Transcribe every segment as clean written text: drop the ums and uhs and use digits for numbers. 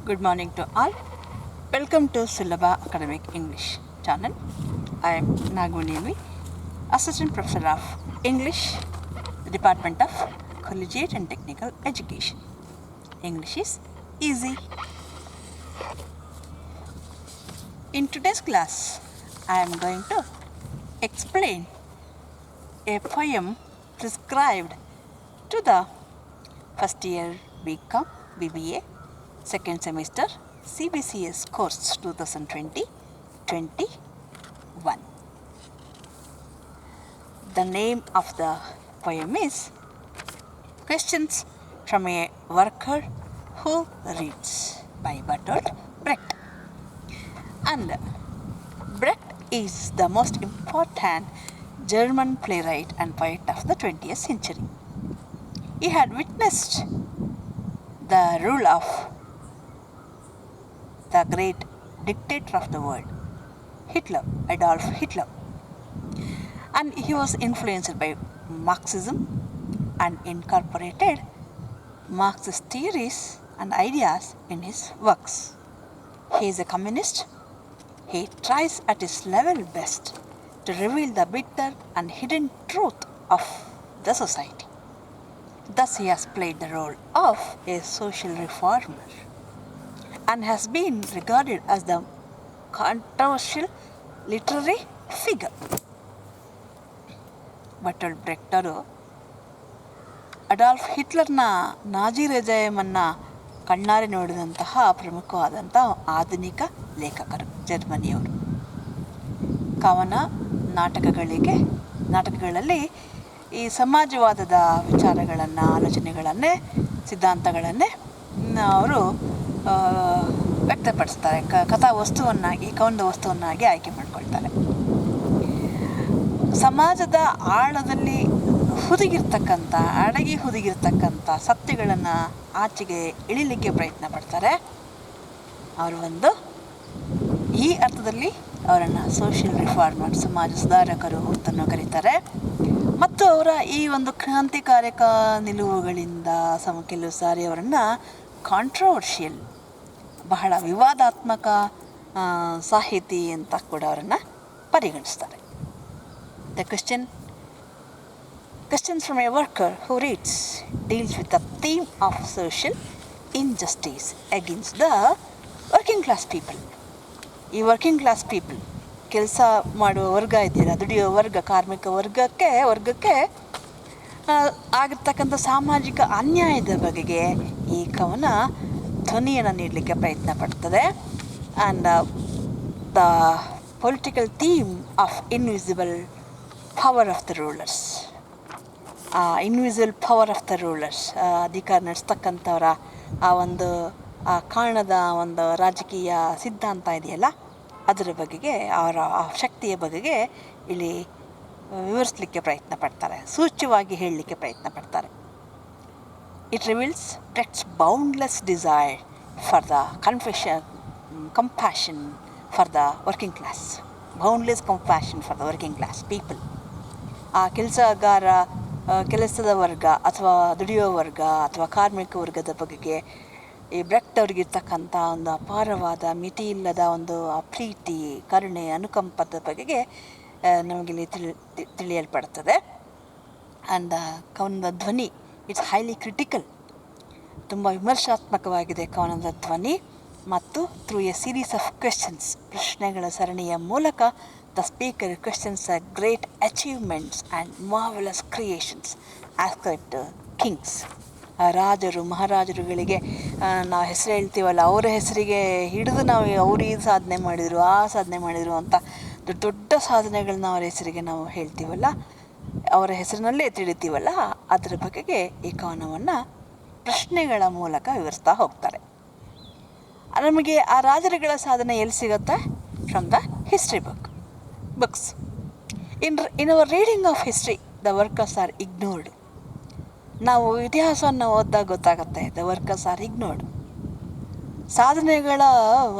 Good morning to all. Welcome to SULABHA Academic English channel. I am Nagavani, Assistant Professor of English, the Department of Collegiate and Technical Education. English is easy. In today's class, I am going to explain a poem prescribed to the first year B.Com, B.B.A, second semester CBCS course 2020-21. The name of the poem is Questions from a Worker Who Reads by Bertolt Brecht. And Brecht is the most important German playwright and poet of the 20th century. He had witnessed the rule of the great dictator of the world, Hitler, Adolf Hitler. And he was influenced by Marxism and incorporated Marxist theories and ideas in his works. He is a communist. He tries at his level best to reveal the bitter and hidden truth of the society. Thus he has played the role of a social reformer and has been regarded as the controversial literary figure. Bertolt Brecht ಅವರು Adolf ಹಿಟ್ಲರ್ನ Nazi ರೆಜಯಮನ್ನು ಕಣ್ಣಾರೆ ನೋಡಿದಂತಹ ಪ್ರಮುಖವಾದಂಥ ಆಧುನಿಕ ಲೇಖಕರು ಜರ್ಮನಿಯವರು. ಕವನ ನಾಟಕಗಳಲ್ಲಿ ಈ ಸಮಾಜವಾದದ ವಿಚಾರಗಳನ್ನು, ಆಲೋಚನೆಗಳನ್ನೇ, ಸಿದ್ಧಾಂತಗಳನ್ನೇ ಅವರು ವ್ಯಕ್ತಪಡಿಸ್ತಾರೆ. ಕಥಾ ವಸ್ತುವನ್ನಾಗಿ, ಕವನದ ವಸ್ತುವನ್ನಾಗಿ ಆಯ್ಕೆ ಮಾಡಿಕೊಳ್ತಾರೆ. ಸಮಾಜದ ಆಳದಲ್ಲಿ ಅಡಗಿ ಹುದುಗಿರ್ತಕ್ಕಂಥ ಸತ್ಯಗಳನ್ನು ಆಚೆಗೆ ಇಳಿಲಿಕ್ಕೆ ಪ್ರಯತ್ನ ಪಡ್ತಾರೆ. ಅವರು ಈ ಅರ್ಥದಲ್ಲಿ ಅವರನ್ನು ಸೋಷಿಯಲ್ ರಿಫಾರ್ಮರ್, ಸಮಾಜ ಸುಧಾರಕರು ಅಂತಲೂ ಕರೀತಾರೆ. ಮತ್ತು ಅವರ ಈ ಒಂದು ಕ್ರಾಂತಿಕಾರಕ ನಿಲುವುಗಳಿಂದ ಕೆಲವು ಸಾರಿ ಅವರನ್ನು ಕಾಂಟ್ರವರ್ಷಿಯಲ್, ಬಹಳ ವಿವಾದಾತ್ಮಕ ಸಾಹಿತಿ ಅಂತ ಕೂಡ ಅವರನ್ನು ಪರಿಗಣಿಸ್ತಾರೆ. The Questions from a Worker Who Reads deals with the theme of social injustice against the working class people. ಈ ವರ್ಕಿಂಗ್ ಕ್ಲಾಸ್ ಪೀಪಲ್, ಕೆಲಸ ಮಾಡುವ ವರ್ಗ ಇದೆಯಲ್ಲ, ದುಡಿಯುವ ವರ್ಗ, ಕಾರ್ಮಿಕ ವರ್ಗಕ್ಕೆ ಆಗಿರ್ತಕ್ಕಂಥ ಸಾಮಾಜಿಕ ಅನ್ಯಾಯದ ಬಗೆಗೆ ಈ ಕವನ ಧ್ವನಿಯನ್ನು ನೀಡಲಿಕ್ಕೆ ಪ್ರಯತ್ನ ಪಡ್ತದೆ. And the political theme of invisible power of the rulers, invisible power of the rulers, ಅಧಿಕಾರ ನಡೆಸ್ತಕ್ಕಂಥವರ ಆ ಕಾರಣದ ಒಂದು ರಾಜಕೀಯ ಸಿದ್ಧಾಂತ ಇದೆಯಲ್ಲ, ಅದರ ಬಗೆಗೆ, ಅವರ ಆ ಶಕ್ತಿಯ ಬಗೆಗೆ ಇಲ್ಲಿ ವಿವರಿಸಲಿಕ್ಕೆ ಪ್ರಯತ್ನ ಪಡ್ತಾರೆ, ಸೂಚ್ಯವಾಗಿ ಹೇಳಲಿಕ್ಕೆ ಪ್ರಯತ್ನ ಪಡ್ತಾರೆ. It reveals Brecht's boundless desire for the compassion for the working class, boundless compassion for the working class people. ಆ ಕೆಲಸದ ವರ್ಗ ಅಥವಾ ದುಡಿಯುವ ವರ್ಗ ಅಥವಾ ಕಾರ್ಮಿಕ ವರ್ಗದ ಬಗೆಗೆ ಈ ಬ್ರೆಕ್ಟ್ ಅವ್ರಿಗಿರ್ತಕ್ಕಂಥ ಒಂದು ಅಪಾರವಾದ ಮಿತಿಯಿಲ್ಲದ ಒಂದು ಪ್ರೀತಿ, ಕರುಣೆ, ಅನುಕಂಪದ ಬಗೆಗೆ ನಮಗಿಲ್ಲಿ ತಿಳಿಯಲ್ಪಡ್ತದೆ. ಆ್ಯಂಡ್ ಕವನದ ಧ್ವನಿ ಇಟ್ಸ್ ಹೈಲಿ ಕ್ರಿಟಿಕಲ್, ತುಂಬ ವಿಮರ್ಶಾತ್ಮಕವಾಗಿದೆ ಕವನದ ಧ್ವನಿ. ಮತ್ತು through a series of questions, ಪ್ರಶ್ನೆಗಳ ಸರಣಿಯ ಮೂಲಕ the speaker questions the great achievements and marvellous creations ascribed to kings. ರಾಜರು, ಮಹಾರಾಜರುಗಳಿಗೆ ನಾವು ಹೆಸರು ಹೇಳ್ತೀವಲ್ಲ, ಅವರ ಹೆಸರಿಗೆ ಹಿಡಿದು ನಾವು ಅವರು ಈ ಸಾಧನೆ ಮಾಡಿದರು, ಆ ಸಾಧನೆ ಮಾಡಿದರು ಅಂತ ದೊಡ್ಡ ಸಾಧನೆಗಳನ್ನ ಅವರ ಹೆಸರಿಗೆ ನಾವು ಹೇಳ್ತೀವಲ್ಲ, ಅವರ ಹೆಸರಿನಲ್ಲೇ ತಿಳಿತೀವಲ್ಲ, ಅದರ ಬಗೆಗೆ ಈ ಕವನವನ್ನು ಪ್ರಶ್ನೆಗಳ ಮೂಲಕ ವಿವರಿಸ್ತಾ ಹೋಗ್ತಾರೆ. ನಮಗೆ ಆ ರಾಜರುಗಳ ಸಾಧನೆ ಎಲ್ಲಿ ಸಿಗುತ್ತೆ? From the history books. In our reading of history the workers R ignored. ನಾವು ಇತಿಹಾಸವನ್ನು ಓದಿದಾಗ ಗೊತ್ತಾಗುತ್ತೆ, ದ ವರ್ಕರ್ಸ್ ಆರ್ ಇಗ್ನೋರ್ಡ್. ಸಾಧನೆಗಳ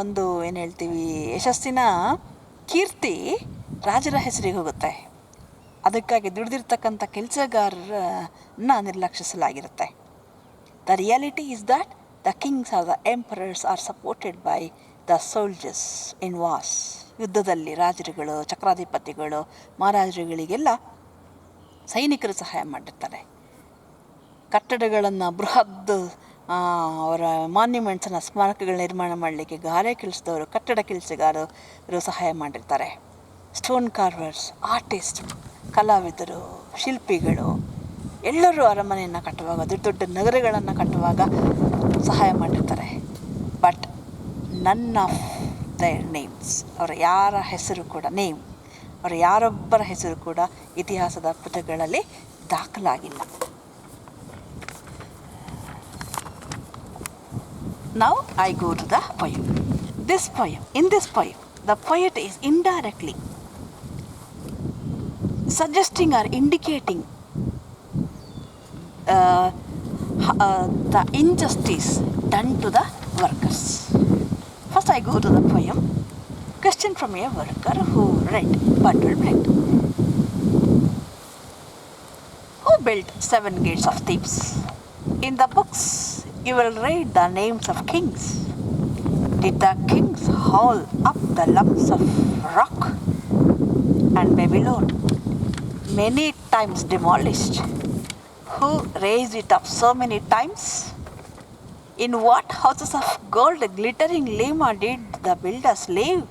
ಒಂದು ಯಶಸ್ಸಿನ ಕೀರ್ತಿ ರಾಜರ ಹೆಸರಿಗೆ ಹೋಗುತ್ತೆ. ಅದಕ್ಕಾಗಿ ದುಡಿದಿರ್ತಕ್ಕಂಥ ಕೆಲಸಗಾರರನ್ನ ನಿರ್ಲಕ್ಷಿಸಲಾಗಿರುತ್ತೆ. The reality is that The kings or the emperors are supported by the soldiers in wars. ಯುದ್ಧದಲ್ಲಿ ರಾಜರುಗಳು, ಚಕ್ರಾಧಿಪತಿಗಳು, ಮಹಾರಾಜರುಗಳಿಗೆಲ್ಲ ಸೈನಿಕರು ಸಹಾಯ ಮಾಡಿರ್ತಾರೆ. ಕಟ್ಟಡಗಳನ್ನು ಬೃಹತ್ ಅವರ ಮಾನ್ಯುಮೆಂಟ್ಸನ್ನು, ಸ್ಮಾರಕಗಳ ನಿರ್ಮಾಣ ಮಾಡಲಿಕ್ಕೆ ಗಾರೆ ಕೆಲಸದವರು, ಕಟ್ಟಡ ಕೆಲಸಗಾರರು ಸಹಾಯ ಮಾಡಿರ್ತಾರೆ. ಸ್ಟೋನ್ ಕಾರ್ವರ್ಸ್, ಆರ್ಟಿಸ್ಟ್, ಕಲಾವಿದರು, ಶಿಲ್ಪಿಗಳು ಎಲ್ಲರೂ ಅರಮನೆಯನ್ನು ಕಟ್ಟುವಾಗ, ದೊಡ್ಡ ದೊಡ್ಡ ನಗರಗಳನ್ನು ಕಟ್ಟುವಾಗ ಸಹಾಯ ಮಾಡಿರ್ತಾರೆ. But none of their names, ಅವರ ಯಾರ ಹೆಸರು ಕೂಡ, ಅವರ ಯಾರೊಬ್ಬರ ಹೆಸರು ಕೂಡ ಇತಿಹಾಸದ ಪುಟಗಳಲ್ಲಿ ದಾಖಲಾಗಿಲ್ಲ. Now I go to the poem. In this poem, the poet is indirectly suggesting or indicating the injustice done to the workers. First I go to the poem. Question from a worker who read Bertolt Brecht. Who built 7 gates of Thebes? In the books you will read the names of kings. Did the kings haul up the lumps of rock and Babylon, many times demolished? Who raised it up so many times? In what houses of gold glittering lima did the builders live?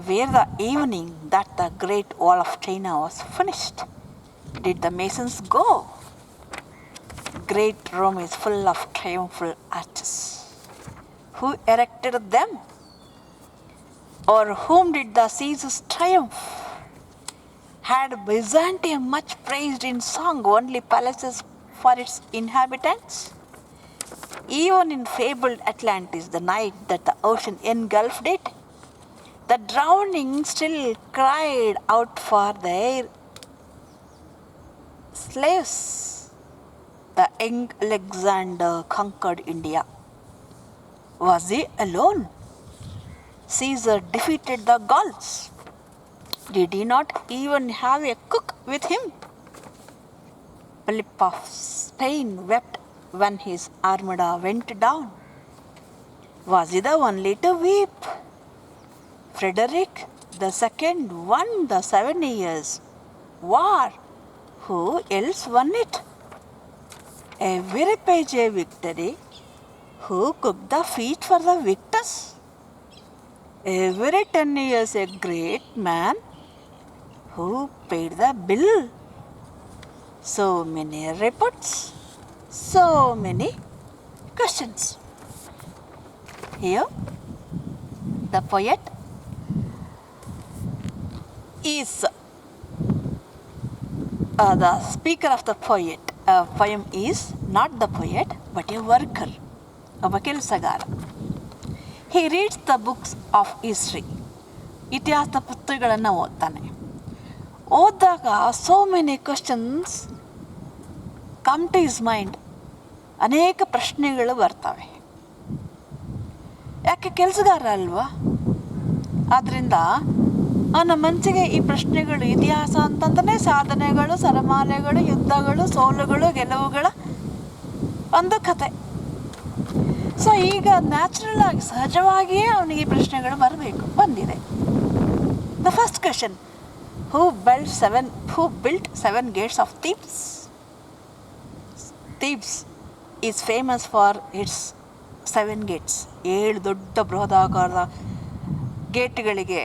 Where the evening that the great wall of China was finished, did the masons go? Great Rome is full of triumphal arches. Who erected them? Or whom did the Caesars triumph? Had Byzantium much praised in song only palaces for its inhabitants? Even in fabled Atlantis, the night that the ocean engulfed it, the drowning still cried out for their slaves. The young Alexander conquered India. Was he alone? Caesar defeated the Gauls. Did he not even have a cook with him? Philip of Spain wept when his armada went down. Was he the only to weep? Frederick II won the 7 Years' War. Who else won it? Every page a victory. Who cooked the feast for the victors? Every 10 years a great man. Who paid the bill? So many reports, so many questions. Here the poet is the speaker of the poem is not the poet but a worker, ಒಬ್ಬ ಕೆಲಸಗಾರ. He reads the books of history. ಇತಿಹಾಸದ ಪುಸ್ತಕಗಳನ್ನು ಓದ್ತಾನೆ. ಓದಿದಾಗ so many questions come to his mind. ಅನೇಕ ಪ್ರಶ್ನೆಗಳು ಬರ್ತವೆ. ಯಾಕೆ ಕೆಲಸಗಾರ ಅಲ್ವಾ? ಆದ್ದರಿಂದ ಅವನ ಮನಸ್ಸಿಗೆ ಈ ಪ್ರಶ್ನೆಗಳು, ಇತಿಹಾಸ ಅಂತಂದರೆ ಸಾಧನೆಗಳು, ಸರಮಾಲೆಗಳು, ಯುದ್ಧಗಳು, ಸೋಲುಗಳು, ಗೆಲುವುಗಳ ಒಂದು ಕತೆ. ಸೊ ಈಗ ನ್ಯಾಚುರಲ್ ಆಗಿ, ಸಹಜವಾಗಿಯೇ ಅವನಿಗೆ ಈ ಪ್ರಶ್ನೆಗಳು ಬಂದಿದೆ. The first question, who built 7 gates of Thebes? Thebes is famous for its 7 gates. 7 ದೊಡ್ಡ ಬೃಹದಾಕಾರದ ಗೇಟ್ಗಳಿಗೆ,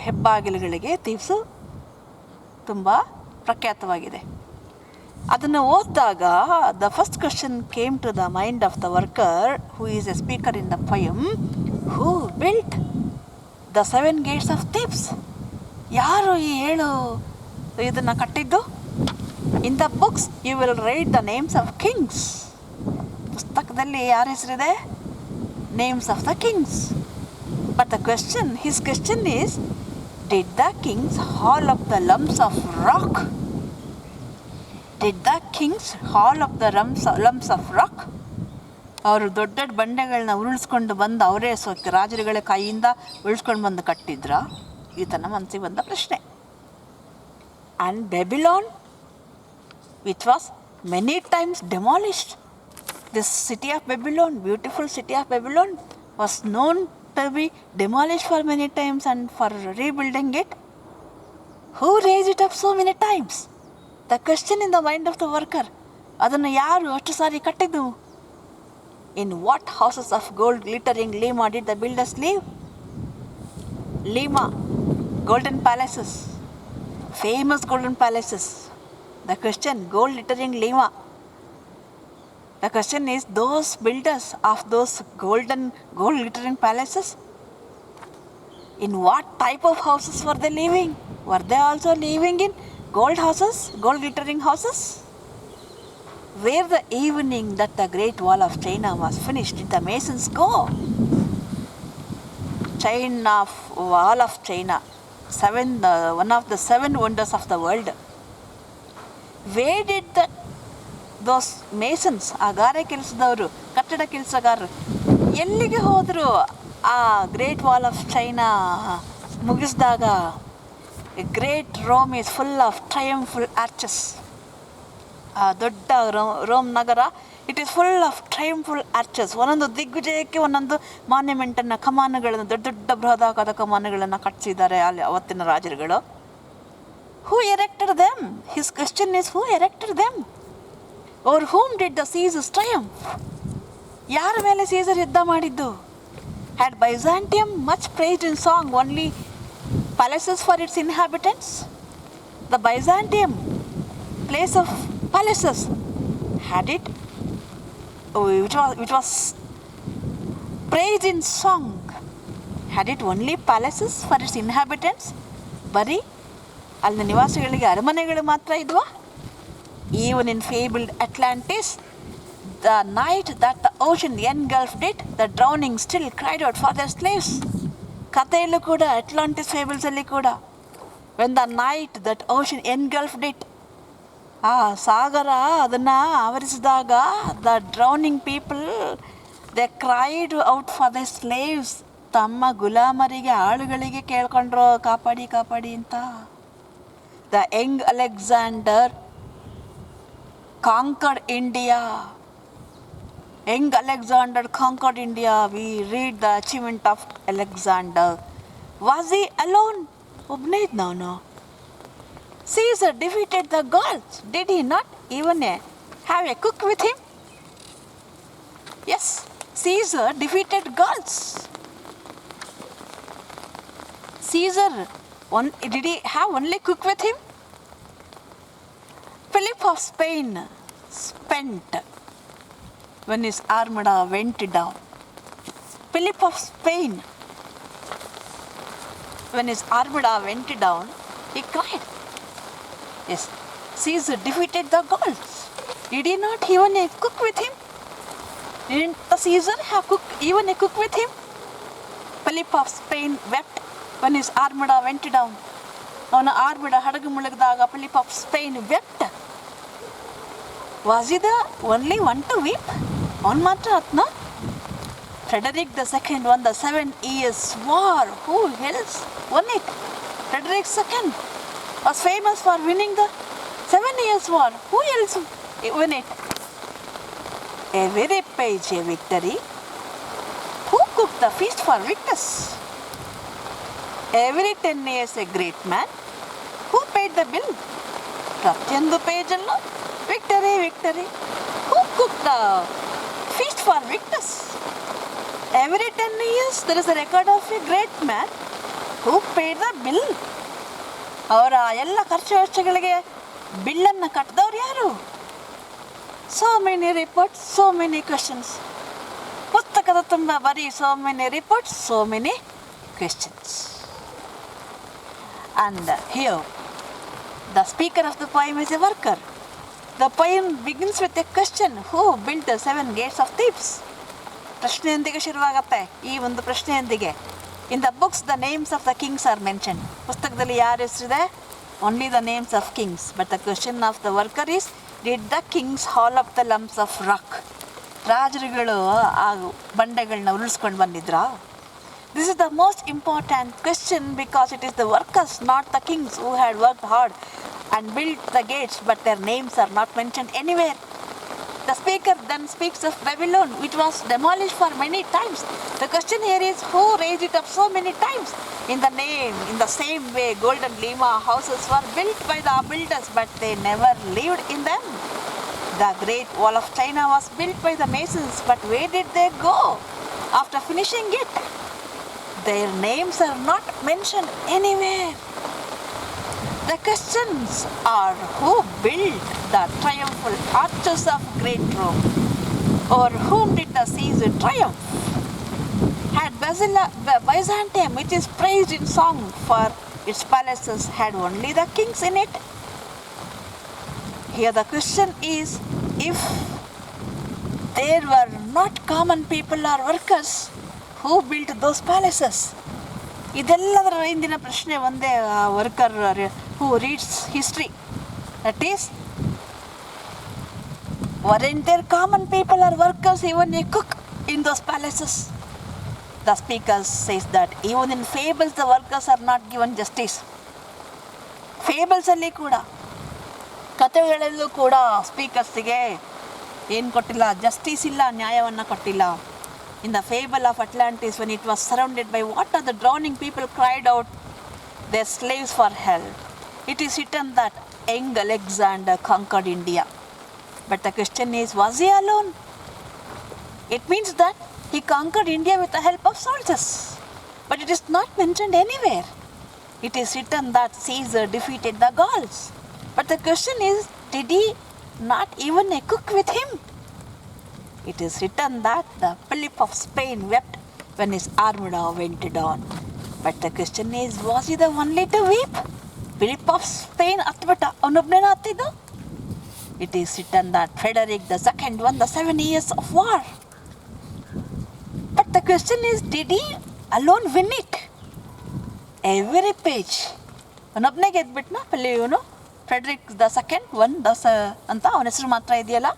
ಹೆಬ್ಬಾಗಿಲುಗಳಿಗೆ ಥೀಬ್ಸು ತುಂಬ ಪ್ರಖ್ಯಾತವಾಗಿದೆ. ಅದನ್ನು ಓದಿದಾಗ the first question came to the mind of the worker who is a speaker in the poem. Who built the 7 gates of Thebes? ಯಾರು ಈ 7 ಇದನ್ನು ಕಟ್ಟಿದ್ದು? In the books you will write the names of kings. ಪುಸ್ತಕದಲ್ಲಿ ಯಾರ ಹೆಸರಿದೆ? Names of the kings. But his question is, did the kings haul up the lumps of rock? Did the kings haul up the lumps of rock? ಅವರು ದೊಡ್ಡ ದೊಡ್ಡ ಬಂಡೆಗಳನ್ನ ಉರುಳಿಸ್ಕೊಂಡು ಬಂದು ಅವರೇ ರಾಜರುಗಳ ಕೈಯಿಂದ ಉಳಿಸ್ಕೊಂಡು ಬಂದು ಕಟ್ಟಿದ್ರ? ಈತನ ಮನಸ್ಸಿಗೆ ಬಂದ ಪ್ರಶ್ನೆ. And Babylon, which was many times demolished. This city of Babylon, beautiful city of Babylon, was known to be demolished for many times, and for rebuilding it, who raised it up so many times? The question in the mind of the worker, ಅದನ್ನು ಯಾರು ಅಷ್ಟು ಸಾರಿ ಕಟ್ಟಿದ್ದು? In what houses of gold glittering Lima did the builders live? Lima, golden palaces, famous golden palaces. The question, gold glittering Lima. The question is, those builders of those gold glittering palaces, in what type of houses were they living? Were they also living in gold houses, gold glittering houses? Where the evening that the Great Wall of China was finished, did the masons go? Wall of China, one of the 7 wonders of the world. Where did those masons, ಆ ಗಾರೆ ಕೆಲಸದವರು, ಕಟ್ಟಡ ಕೆಲಸಗಾರರು ಎಲ್ಲಿಗೆ ಹೋದರು? ಆ great wall of China ಮುಗಿಸಿದಾಗ, great Rome is full of triumphal arches. ಆ ದೊಡ್ಡ ರೋಮ್ ನಗರ, it is full of triumphal arches. ಒಂದೊಂದು ದಿಗ್ವಿಜಯಕ್ಕೆ ಒಂದೊಂದು ಮಾನ್ಯುಮೆಂಟನ್ನು, ಕಮಾನುಗಳನ್ನು, ದೊಡ್ಡ ದೊಡ್ಡ ಬೃಹದಾಕಾರದ ಕಮಾನುಗಳನ್ನು ಕಟ್ಟಿಸಿದ್ದಾರೆ ಅಲ್ಲಿ ಅವತ್ತಿನ ರಾಜರುಗಳು. Who erected them? His question is, who erected them? Over whom did the Caesars triumph? ಯಾರ ಮೇಲೆ ಸೀಸರ್ ಯುದ್ಧ ಮಾಡಿದ್ದು? Had Byzantium much praised in song only palaces for its inhabitants? The Byzantium, place of palaces, had it, which was praised in song, had it only palaces for its inhabitants? ಬರೀ ಅಲ್ಲಿನ ನಿವಾಸಿಗಳಿಗೆ ಅರಮನೆಗಳು ಮಾತ್ರ ಇದ್ವಾ? Even in fabled Atlantis, the night that the ocean engulfed it, the drowning still cried out for their slaves. ಕಥೆಯಲ್ಲೂ ಕೂಡ, Atlantis ಫೇಬಲ್ಸಲ್ಲಿ ಕೂಡ, when the night that ocean engulfed it, ಆ ಸಾಗರ ಅದನ್ನು ಆವರಿಸಿದಾಗ, the drowning people, they cried out for their slaves. ತಮ್ಮ ಗುಲಾಮರಿಗೆ, ಆಳುಗಳಿಗೆ ಕೇಳ್ಕೊಂಡ್ರು, ಕಾಪಾಡಿ ಕಾಪಾಡಿ ಅಂತ. The young Alexander conquered India. Young Alexander conquered India. We read the achievement of Alexander. Was he alone? ಒಬ್ಬನೇ ಇದ್ನವನು. Caesar defeated the Gauls. Did he not even have a cook with him? Yes, Caesar defeated Gauls. Caesar, did he have only cook with him? Philip of Spain spent when his armada went down. Philip of Spain, when his armada went down, he cried. Yes, Caesar defeated the Gauls. Did he not even cook with him? Didn't the Caesar have even a cook with him? Philip of Spain wept when his armada went down. ಅವನ armada ಹಡಗು ಮುಳುಗಿದಾಗ Philip of Spain wept. Was he the only one to weep? ಅವನು ಮಾತ್ರ ಅತ್ನ? Frederick II won the 7 Years' War. Who else won it? Frederick II was famous for winning the 7 Years' War. Who else won it? Every page a victory. Who cooked the feast for victors? Every 10 years a great man. Who paid the bill? ಪ್ರತಿಯೊಂದು ಪೇಜಲ್ಲೂ victory, victory. Who cooked the feast for victors? Every 10 years there is a record of a great man who paid the bill. ಅವರ ಎಲ್ಲ ಖರ್ಚು ವೆಚ್ಚಗಳಿಗೆ ಬಿಲ್ಲನ್ನು ಕಟ್ಟಿದವ್ರು ಯಾರು? So many reports, so many questions. ಪುಸ್ತಕದ ತುಂಬ ಬರೀ so many reports, so many questions. And here, the speaker of the poem is a worker. The poem begins with a question: who built the 7 gates of Thebes? ಪ್ರಶ್ನೆಯೊಂದಿಗೆ ಶುರುವಾಗುತ್ತೆ ಈ ಒಂದು ಪ್ರಶ್ನೆಯೊಂದಿಗೆ. In the books, the names of the kings are mentioned. ಪುಸ್ತಕದಲ್ಲಿ ಯಾರ ಹೆಸರಿದೆ? Only the names of kings. But the question of the worker is, did the kings haul up the lumps of rock? ರಾಜರುಗಳು ಆ ಬಂಡೆಗಳನ್ನ ಉರುಳಿಸ್ಕೊಂಡು ಬಂದಿದ್ರಾ? This is the most important question because it is the workers, not the kings, who had worked hard and built the gates, but their names are not mentioned anywhere. The speaker then speaks of Babylon, which was demolished for many times. The question here is, who raised it up so many times? In the same way, golden lima houses were built by the builders, but they never lived in them. The Great Wall of China was built by the masons, but where did they go after finishing it? Their names are not mentioned anywhere. The questions are, who built the triumphal arches of Great Rome? Over whom did the Caesar triumph? Had Byzantium, which is praised in song for its palaces, had only the kings in it? Here the question is, if there were not common people or workers, who built those palaces? ಇದೆಲ್ಲದರ ಹಿಂದಿನ ಪ್ರಶ್ನೆ ಒಂದೇ, worker who reads history, that is, weren't there common people or workers, even a cook in those palaces? The speaker says that even in fables the workers are not given justice. Fables ಅಲ್ಲಿ ಕೂಡ, ಕಥೆಗಳಲ್ಲೂ ಕೂಡ ಸ್ಪೀಕರ್ಸಿಗೆ ಏನು ಕೊಟ್ಟಿಲ್ಲ, justice ಇಲ್ಲ, ನ್ಯಾಯವನ್ನು ಕೊಟ್ಟಿಲ್ಲ. In the fable of Atlantis, when it was surrounded by water, the drowning people cried out their slaves for help. It is written that young Alexander conquered India. But the question is, was he alone? It means that he conquered India with the help of soldiers. But it is not mentioned anywhere. It is written that Caesar defeated the Gauls. But the question is, did he not even a cook with him? It is written that the Philip of Spain wept when his armada went down. But the question is, was he the only to weep? Philip of Spain atbita avnobnena attiddu. It is written that Frederick II won the 7 years of war. But the question is, did he alone win it? Every page avnobne ಗೆದ್ಬಿಟ್ನಾ ಇವನು Frederick II won ಅಂತ ಅವನ ಹೆಸರು ಮಾತ್ರ ಇದೆಯಲ್ಲ.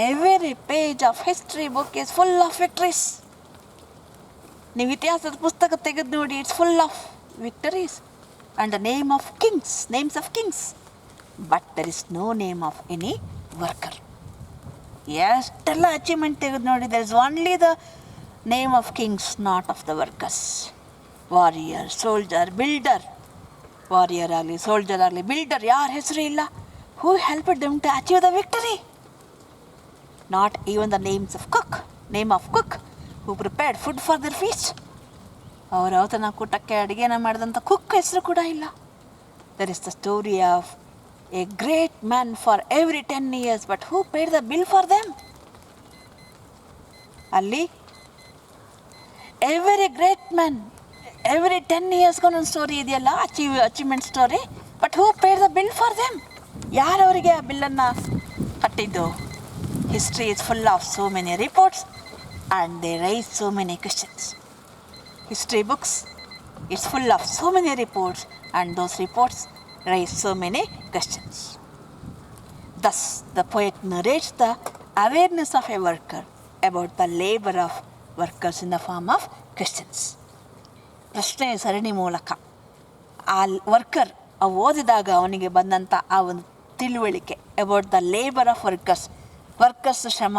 Every page of history book is full of victories. ನೀವು ಇತಿಹಾಸದ ಪುಸ್ತಕ ತೆಗೆದು ನೋಡಿ, it's full of victories and the names of kings. But there is no name of any worker. ಎಷ್ಟೆಲ್ಲ ಅಚೀವ್ಮೆಂಟ್ ತೆಗೆದು ನೋಡಿ, there is only the name of kings, not of the workers. Warrior, soldier, builder, warrior ಆಗಲಿ, soldier ಆಗಲಿ, builder ಯಾರ ಹೆಸರು ಇಲ್ಲ. Who helped them to achieve the victory? Not even the name of cook who prepared food for their feast. ಅವರ ಔತಣ ಕೂಟಕ್ಕೆ ಅಡುಗೆನ ಮಾಡಿದಂಥ ಕುಕ್ ಹೆಸರು ಕೂಡ ಇಲ್ಲ. There is the story of a great man for every 10 years, but who paid the bill for them? ಅಲ್ಲಿ every great man, every 10 years ಒಂದೊಂದು ಸ್ಟೋರಿ ಇದೆಯಲ್ಲ, achievement story. But who paid the bill for them? ಯಾರು ಅವರಿಗೆ ಆ ಬಿಲ್ಲನ್ನು ಕಟ್ಟಿದ್ದು? History is full of so many reports and they raise so many questions. History books is full of so many reports and those reports raise so many questions. Thus, the poet narrates the awareness of a worker about the labor of workers in the form of questions. ಪ್ರಶ್ನೆ ಸರಣಿ ಮೂಲಕ ಆ worker ಓದಿದಾಗ ಅವನಿಗೆ ಬಂದಂಥ ಆ ಒಂದು ತಿಳುವಳಿಕೆ about the labour of workers ಶ್ರಮ,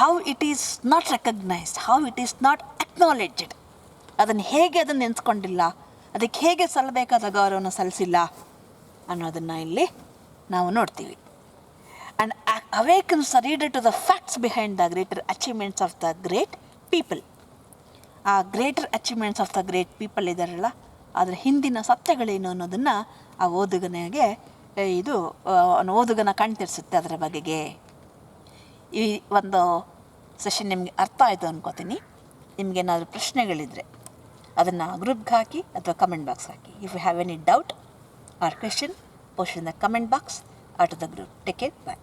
how it is not recognised, how it is not acknowledged, ಅದನ್ನು ನೆನೆಸ್ಕೊಂಡಿಲ್ಲ, ಅದಕ್ಕೆ ಹೇಗೆ ಸಲ್ಲಬೇಕಾದ ಗೌರವವನ್ನು ಸಲ್ಲಿಸಿಲ್ಲ ಅನ್ನೋದನ್ನು ಇಲ್ಲಿ ನಾವು ನೋಡ್ತೀವಿ. And awakens the reader to the facts behind the greater achievements of the great people. ಆ greater achievements of the great people ಇದ್ದಾರಲ್ಲ, ಅದರ ಹಿಂದಿನ ಸತ್ಯಗಳೇನು ಅನ್ನೋದನ್ನು ಆ ಓದುಗನಿಗೆ ಓದುಗನ ಕಣ್ತಿರಿಸುತ್ತೆ ಅದರ ಬಗೆಗೆ. ಈ ಒಂದು ಸೆಷನ್ ನಿಮಗೆ ಅರ್ಥ ಆಯಿತು ಅಂದ್ಕೋತೀನಿ. ನಿಮಗೇನಾದರೂ ಪ್ರಶ್ನೆಗಳಿದ್ದರೆ ಅದನ್ನು ಗ್ರೂಪ್ಗೆ ಹಾಕಿ ಅಥವಾ ಕಮೆಂಟ್ ಬಾಕ್ಸ್ ಹಾಕಿ. If you have any doubt or question, post in the comment box or to the group. Take care, bye.